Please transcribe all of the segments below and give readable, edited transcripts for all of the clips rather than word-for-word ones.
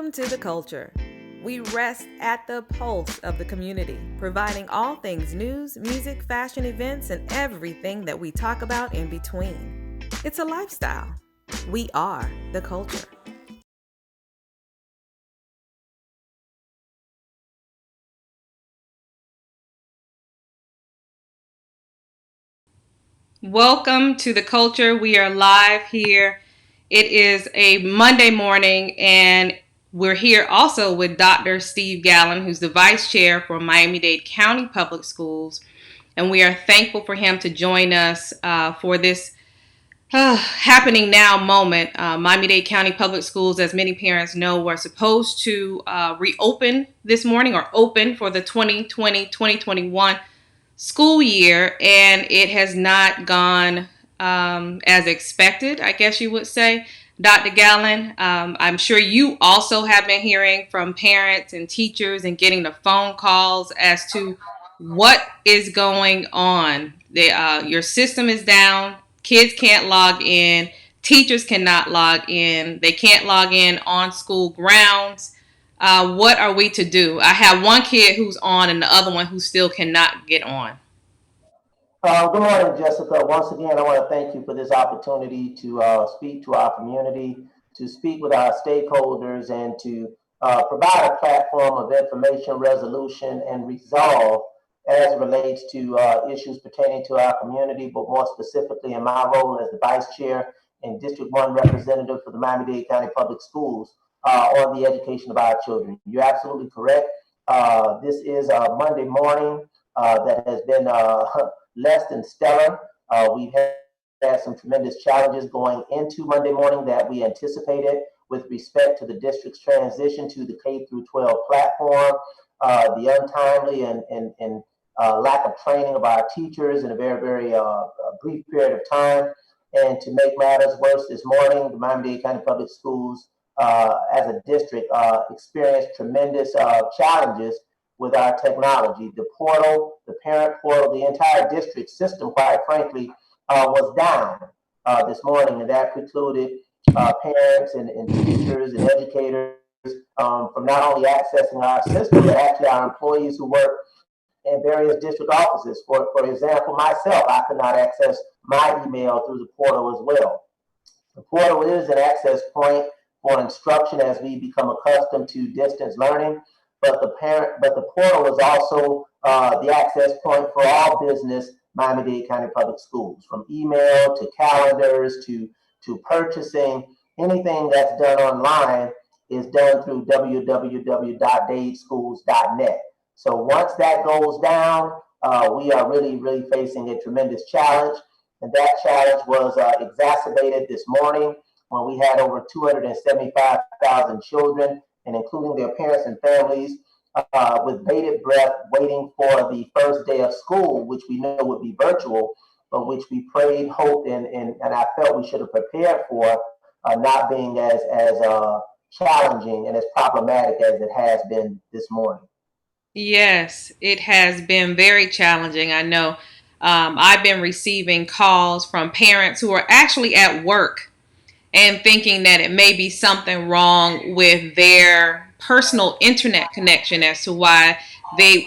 Welcome to The Culture. We rest at the pulse of the community, providing all things news, music, fashion, events, and everything that we talk about in between. It's a lifestyle. We are The Culture. Welcome to The Culture. We are live here. It is a Monday morning, and we're here also with Dr. Steve Gallen, who's the vice chair for Miami-Dade County Public Schools. And we are thankful for him to join us for this happening now moment. Miami-Dade County Public Schools, as many parents know, were supposed to reopen this morning or open for the 2020-2021 school year, and it has not gone as expected, I guess you would say. Dr. Gallen, I'm sure you also have been hearing from parents and teachers and getting the phone calls as to what is going on. Your system is down, kids can't log in, teachers cannot log in, they can't log in on school grounds. What are we to do? I have one kid who's on and the other one who still cannot get on. Good morning, Jessica. Once again, I want to thank you for this opportunity to speak to our community, to speak with our stakeholders, and to provide a platform of information, resolution, and resolve as it relates to issues pertaining to our community, but more specifically in my role as the Vice Chair and District 1 representative for the Miami-Dade County Public Schools on the education of our children. You're absolutely correct. This is a Monday morning that has been less than stellar. We've had some tremendous challenges going into Monday morning that we anticipated with respect to the district's transition to the K through 12 platform, the untimely and lack of training of our teachers in a very brief period of time. And to make matters worse, this morning, the Miami-Dade County Public Schools as a district experienced tremendous challenges with our technology. The portal, the parent portal, the entire district system, quite frankly, was down this morning, and that precluded parents and teachers and educators from not only accessing our system, but actually our employees who work in various district offices. For example, myself, I could not access my email through the portal as well. The portal is an access point for instruction as we become accustomed to distance learning. But the portal is also the access point for all business Miami-Dade County Public Schools, from email to calendars to purchasing. Anything that's done online is done through www.dadeschools.net. So once that goes down, we are really facing a tremendous challenge. And that challenge was exacerbated this morning when we had over 275,000 children, and including their parents and families, with bated breath, waiting for the first day of school, which we know would be virtual, but which we prayed, hoped, and I felt we should have prepared for, not being as challenging and as problematic as it has been this morning. Yes, it has been very challenging. I know I've been receiving calls from parents who are actually at work and thinking that it may be something wrong with their personal internet connection as to why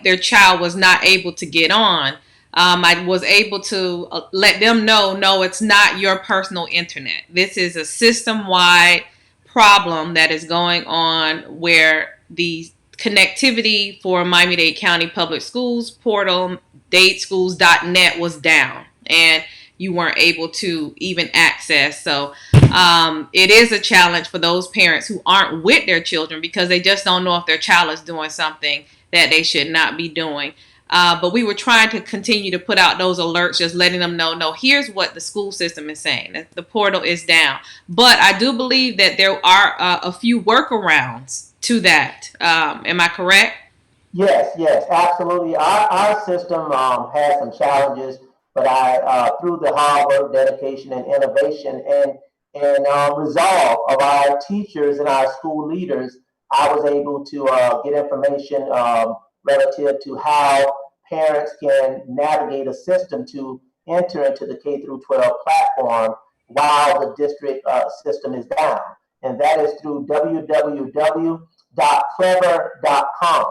their child was not able to get on. I was able to let them know, no, it's not your personal internet. This is a system-wide problem that is going on where the connectivity for Miami-Dade County Public Schools portal, dadeschools.net, was down, and you weren't able to even access. So it is a challenge for those parents who aren't with their children because they just don't know if their child is doing something that they should not be doing. But we were trying to continue to put out those alerts, just letting them know, no, here's what the school system is saying. That the portal is down. But I do believe that there are a few workarounds to that. Am I correct? Yes, absolutely. Our system has some challenges, but through the hard work, dedication, and innovation, and resolve of our teachers and our school leaders, I was able to get information relative to how parents can navigate a system to enter into the K through 12 platform while the district system is down. and that is through www.clever.com.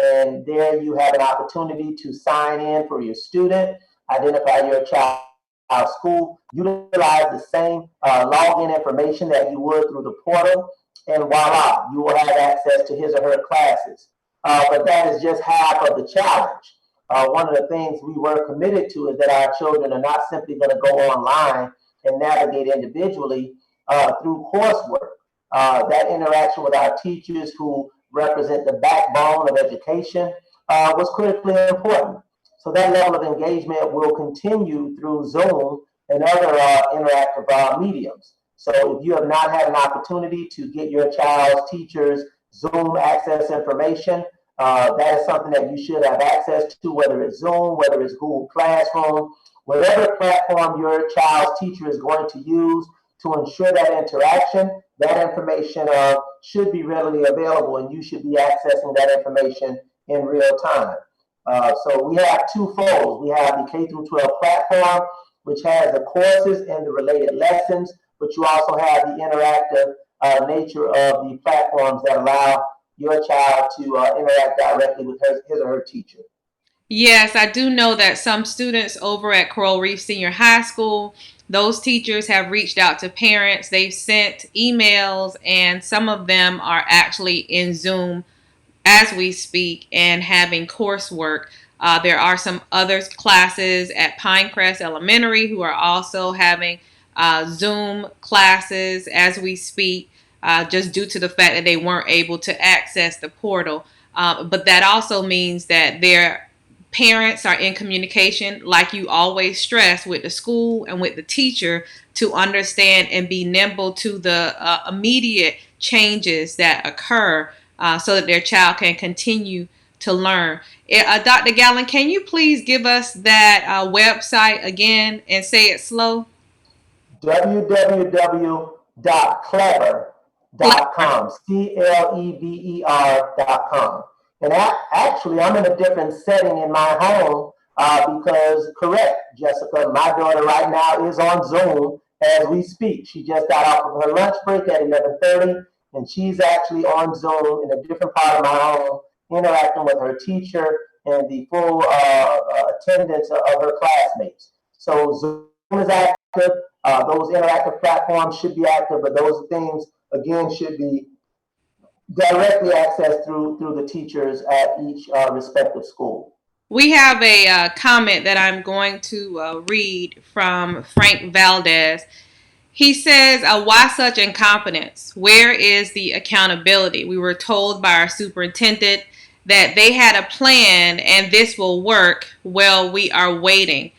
And there you have an opportunity to sign in for your student, identify your child's school, utilize the same login information that you would through the portal, and voila, you will have access to his or her classes. But that is just half of the challenge. One of the things we were committed to is that our children are not simply going to go online and navigate individually through coursework. That interaction with our teachers, who represent the backbone of education, was critically important. So that level of engagement will continue through Zoom and other interactive mediums. So if you have not had an opportunity to get your child's teacher's Zoom access information, that is something that you should have access to, whether it's Zoom, whether it's Google Classroom, whatever platform your child's teacher is going to use to ensure that interaction. That information should be readily available, and you should be accessing that information in real time. So we have two folds. We have the K through 12 platform, which has the courses and the related lessons, but you also have the interactive nature of the platforms that allow your child to interact directly with his or her teacher. Yes, I do know that some students over at Coral Reef Senior High School, those teachers have reached out to parents. They've sent emails, and some of them are actually in Zoom as we speak and having coursework. There are some other classes at Pinecrest Elementary who are also having Zoom classes as we speak, just due to the fact that they weren't able to access the portal. But that also means that their parents are in communication, like you always stress, with the school and with the teacher to understand and be nimble to the immediate changes that occur so that their child can continue to learn. Dr. Gallen, can you please give us that website again and say it slow? www.clever.com, CLEVER.com. And actually, I'm in a different setting in my home because, correct, Jessica, my daughter right now is on Zoom as we speak. She just got off of her lunch break at 11:30, and she's actually on Zoom in a different part of my home, interacting with her teacher and the full attendance of her classmates. So Zoom is active. Those interactive platforms should be active, but those things, again, should be directly accessed through the teachers at each respective school. We have a comment that I'm going to read from Frank Valdez. He says, why such incompetence? Where is the accountability? We were told by our superintendent that they had a plan and this will work. Well, we are waiting.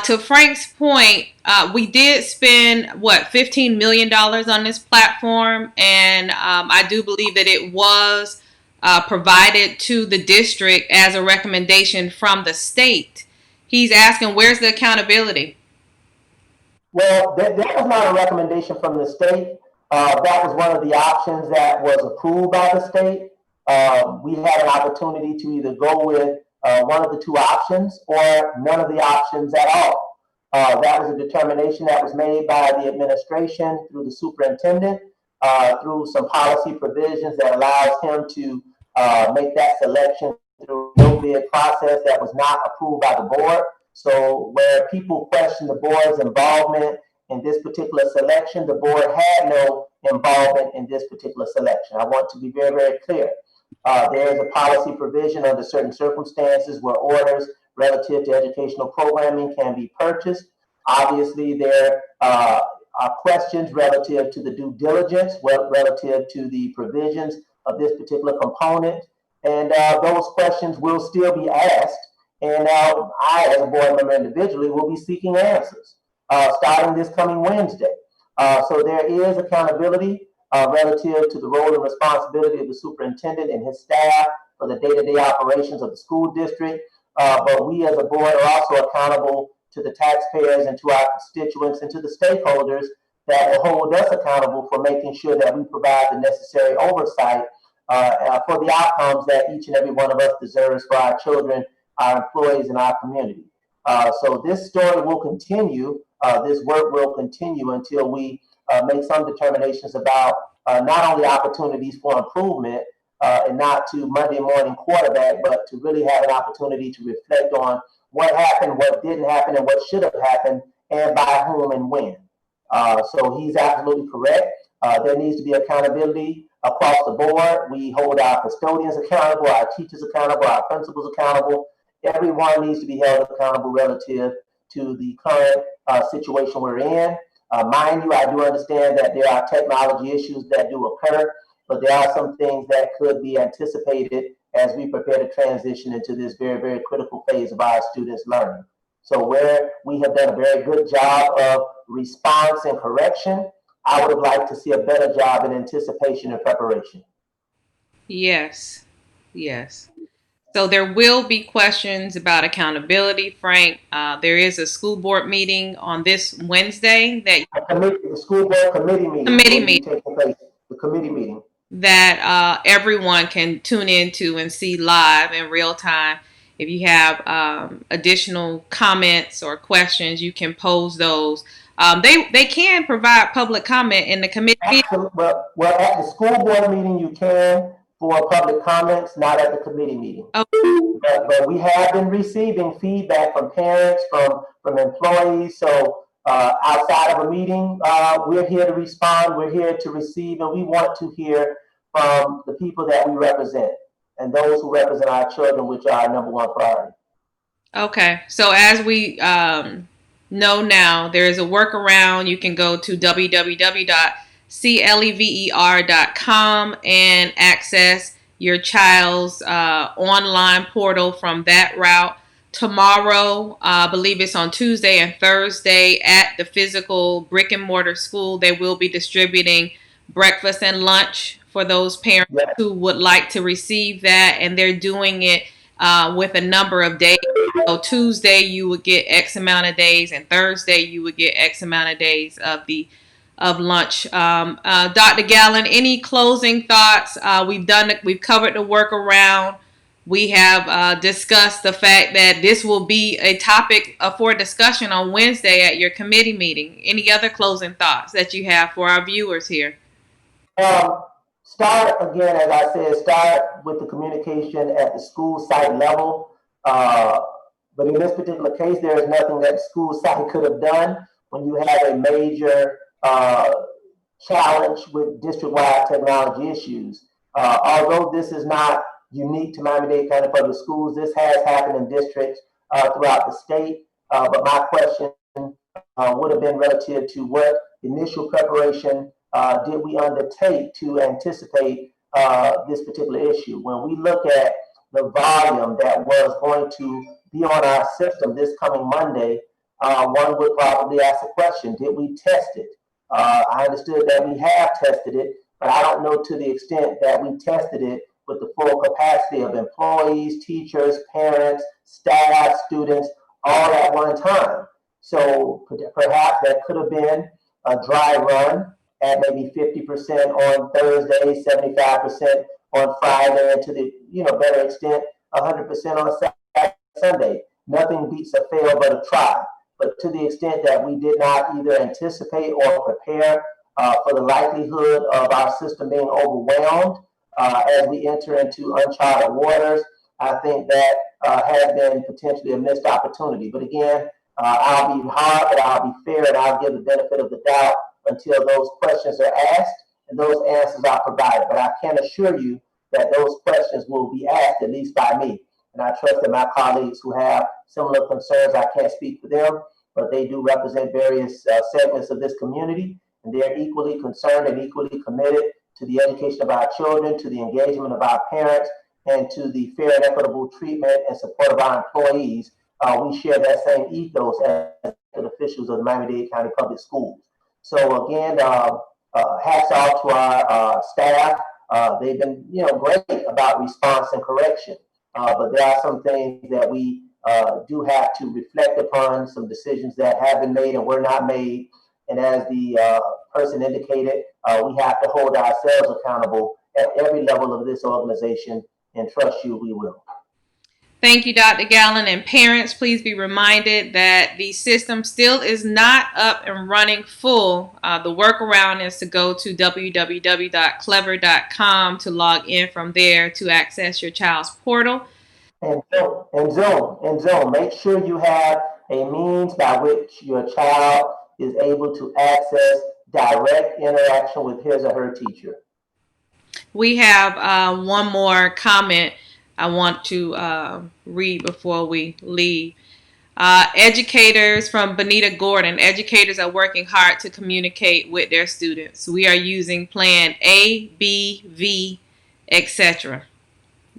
To Frank's point, we did spend, $15 million on this platform, and I do believe that it was provided to the district as a recommendation from the state. He's asking, where's the accountability? Well, that was not a recommendation from the state. That was one of the options that was approved by the state. We had an opportunity to either go with one of the two options or none of the options at all. That was a determination that was made by the administration through the superintendent, through some policy provisions that allows him to make that selection through no bid process that was not approved by the board. So where people question the board's involvement in this particular selection, the board had no involvement in this particular selection. I want to be very, very clear. There is a policy provision under certain circumstances where orders relative to educational programming can be purchased. Obviously, there are questions relative to the due diligence, relative to the provisions of this particular component, and those questions will still be asked. And I, as a board member individually, will be seeking answers starting this coming Wednesday. So there is accountability relative to the role and responsibility of the superintendent and his staff for the day-to-day operations of the school district. But we as a board are also accountable to the taxpayers and to our constituents and to the stakeholders that will hold us accountable for making sure that we provide the necessary oversight for the outcomes that each and every one of us deserves for our children, our employees, and our community. So this story will continue. This work will continue until we make some determinations about not only opportunities for improvement and not to Monday morning quarterback, but to really have an opportunity to reflect on what happened, what didn't happen, and what should have happened, and by whom and when. So he's absolutely correct. There needs to be accountability across the board. We hold our custodians accountable, our teachers accountable, our principals accountable. Everyone needs to be held accountable relative to the current situation we're in. Mind you, I do understand that there are technology issues that do occur, but there are some things that could be anticipated as we prepare to transition into this very, very critical phase of our students' learning. So where we have done a very good job of response and correction, I would have liked to see a better job in anticipation and preparation. Yes, yes. So there will be questions about accountability, Frank. There is a school board meeting on this Wednesday The school board committee meeting will be taking place. The committee meeting that everyone can tune into and see live in real time. If you have additional comments or questions, you can pose those. They can provide public comment in the committee meeting. Well, at the school board meeting, you can for public comments, not at the committee meeting. Okay. But we have been receiving feedback from parents, from employees. So outside of a meeting, we're here to respond. We're here to receive, and we want to hear from the people that we represent and those who represent our children, which are our number one priority. Okay. So as we know now, there is a workaround. You can go to www.clever.com and access your child's online portal from that route. Tomorrow, I believe it's on Tuesday and Thursday at the physical brick and mortar school, they will be distributing breakfast and lunch for those parents who would like to receive that. And they're doing it with a number of days. So Tuesday you would get X amount of days, and Thursday you would get X amount of days of lunch. Dr. Gallen, any closing thoughts? We've covered the workaround. We have discussed the fact that this will be a topic for discussion on Wednesday at your committee meeting. Any other closing thoughts that you have for our viewers here? Start again, as I said, start with the communication at the school site level. But in this particular case, there is nothing that the school site could have done when you have a major challenge with district-wide technology issues. Although this is not unique to Miami-Dade County Public Schools, this has happened in districts throughout the state. But my question would have been relative to what initial preparation did we undertake to anticipate this particular issue. When we look at the volume that was going to be on our system this coming Monday, one would probably ask the question, did we test it? I understood that we have tested it, but I don't know to the extent that we tested it with the full capacity of employees, teachers, parents, staff, students, all at one time. So perhaps that could have been a dry run at maybe 50% on Thursday, 75% on Friday, and to the better extent, 100% on Saturday, Sunday. Nothing beats a fail but a try. But to the extent that we did not either anticipate or prepare for the likelihood of our system being overwhelmed as we enter into uncharted waters, I think that has been potentially a missed opportunity. But again, I'll be hard, but I'll be fair, and I'll give the benefit of the doubt until those questions are asked and those answers are provided. But I can assure you that those questions will be asked, at least by me. And I trust that my colleagues who have similar concerns, I can't speak for them, but they do represent various segments of this community, and they're equally concerned and equally committed to the education of our children, to the engagement of our parents, and to the fair and equitable treatment and support of our employees. We share that same ethos as the officials of the Miami-Dade County Public Schools. So again, hats off to our staff. They've been, great about response and correction. But there are some things that we do have to reflect upon, some decisions that have been made and were not made. And as the person indicated, we have to hold ourselves accountable at every level of this organization, and trust you, we will. Thank you, Dr. Gallen. And parents, please be reminded that the system still is not up and running full. The workaround is to go to www.clever.com to log in from there to access your child's portal. And Zoom. Make sure you have a means by which your child is able to access direct interaction with his or her teacher. We have one more comment I want to read before we leave. Educators from Bonita Gordon. Educators are working hard to communicate with their students. We are using plan A, B, V, etc.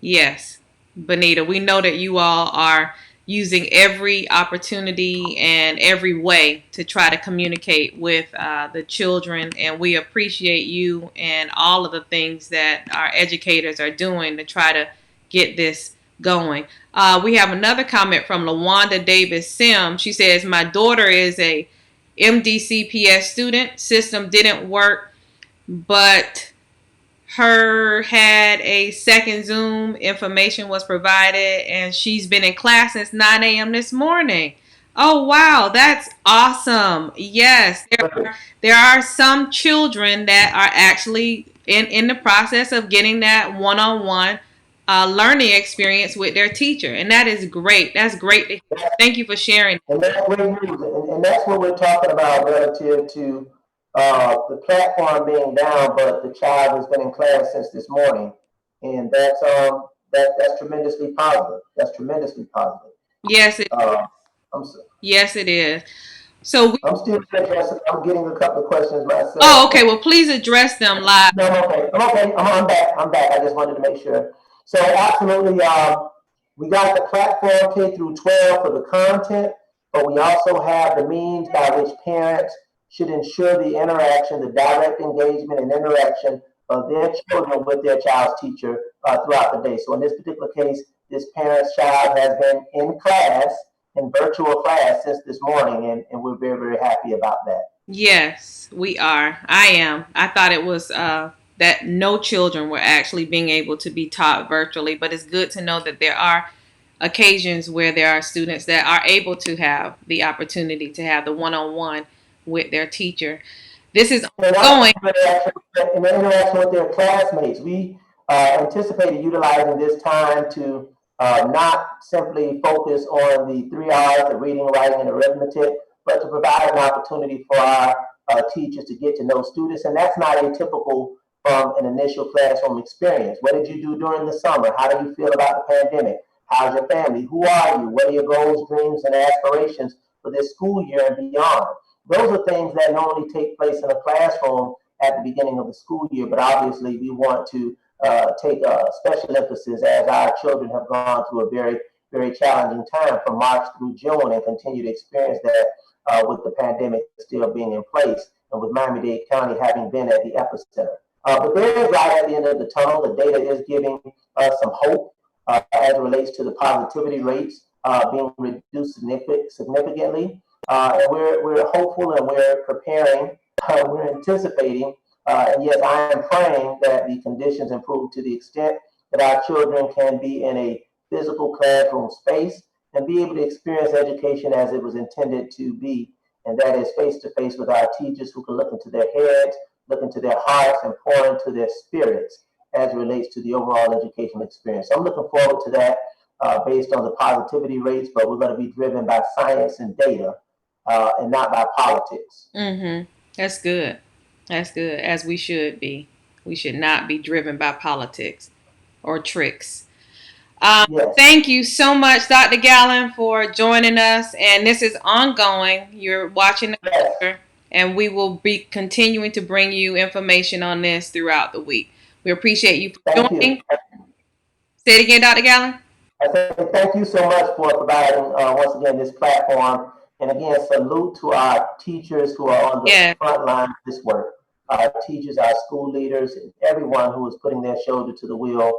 Yes, Bonita, we know that you all are using every opportunity and every way to try to communicate with the children, and we appreciate you and all of the things that our educators are doing to try to get this going. We have another comment from LaWanda Davis Sim. She says, my daughter is a Mdcps student. System didn't work, but her had a second Zoom. Information was provided, and she's been in class since 9 a.m. this morning. Oh, wow. That's awesome. Yes, there are some children that are actually in the process of getting that one-on-one learning experience with their teacher. And that is great. That's great to hear. Thank you for sharing. And that's great news. And that's what we're talking about relative to the platform being down, but the child has been in class since this morning. And that's tremendously positive. That's tremendously positive. Yes, yes, it is. So I'm still addressing. I'm getting a couple of questions myself. Oh, okay. Well, please address them live. No, I'm okay. I'm back. I just wanted to make sure. So absolutely, we got the platform K through 12 for the content, but we also have the means by which parents should ensure the interaction, the direct engagement and interaction of their children with their child's teacher throughout the day. So in this particular case, this parent's child has been in class, in virtual class since this morning, and we're very, very happy about that. Yes, we are. I am. I thought it was that no children were actually being able to be taught virtually, but it's good to know that there are occasions where there are students that are able to have the opportunity to have the one-on-one with their teacher. This is ongoing. In the interaction with their classmates, we anticipated utilizing this time to not simply focus on the 3 hours of reading, writing, and arithmetic, but to provide an opportunity for our teachers to get to know students. And that's not atypical from an initial classroom experience. What did you do during the summer? How do you feel about the pandemic? How's your family? Who are you? What are your goals, dreams, and aspirations for this school year and beyond? Those are things that normally take place in a classroom at the beginning of the school year, but obviously we want to take a special emphasis as our children have gone through a very, very challenging time from March through June and continue to experience that with the pandemic still being in place and with Miami-Dade County having been at the epicenter. But there is light at the end of the tunnel. The data is giving us some hope as it relates to the positivity rates being reduced significantly. And we're hopeful and we're preparing, we're anticipating, and yes, I am praying that the conditions improve to the extent that our children can be in a physical classroom space and be able to experience education as it was intended to be. And that is face-to-face with our teachers who can look into their heads, look into their hearts, and pour into their spirits as it relates to the overall educational experience. So I'm looking forward to that based on the positivity rates, but we're going to be driven by science and data and not by politics. Mm-hmm. That's good. That's good, as we should be. We should not be driven by politics or tricks. Yes. Thank you so much, Dr. Gallen, for joining us. And this is ongoing. You're watching the picture, and we will be continuing to bring you information on this throughout the week. We appreciate you for joining. Say it again, Dr. Gallen. I say thank you so much for providing, once again, this platform. And again, salute to our teachers who are on the front line of this work. Our teachers, our school leaders, and everyone who is putting their shoulder to the wheel.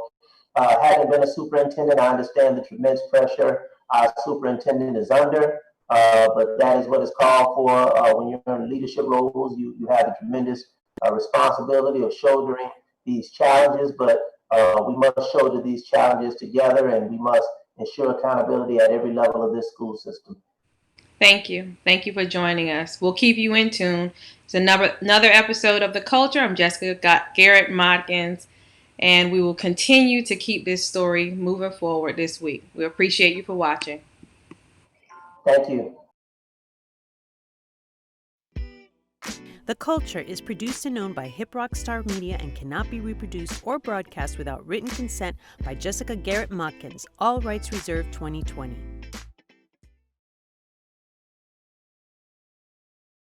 Having been a superintendent, I understand the tremendous pressure our superintendent is under, but that is what is called for when you're in leadership roles. You have the tremendous responsibility of shouldering these challenges, but we must shoulder these challenges together, and we must ensure accountability at every level of this school system. Thank you. Thank you for joining us. We'll keep you in tune. It's another episode of The Culture. I'm Jessica Garrett Modkins, and we will continue to keep this story moving forward this week. We appreciate you for watching. Thank you. The Culture is produced and owned by Hip Rock Star Media and cannot be reproduced or broadcast without written consent by Jessica Garrett Modkins. All rights reserved 2020.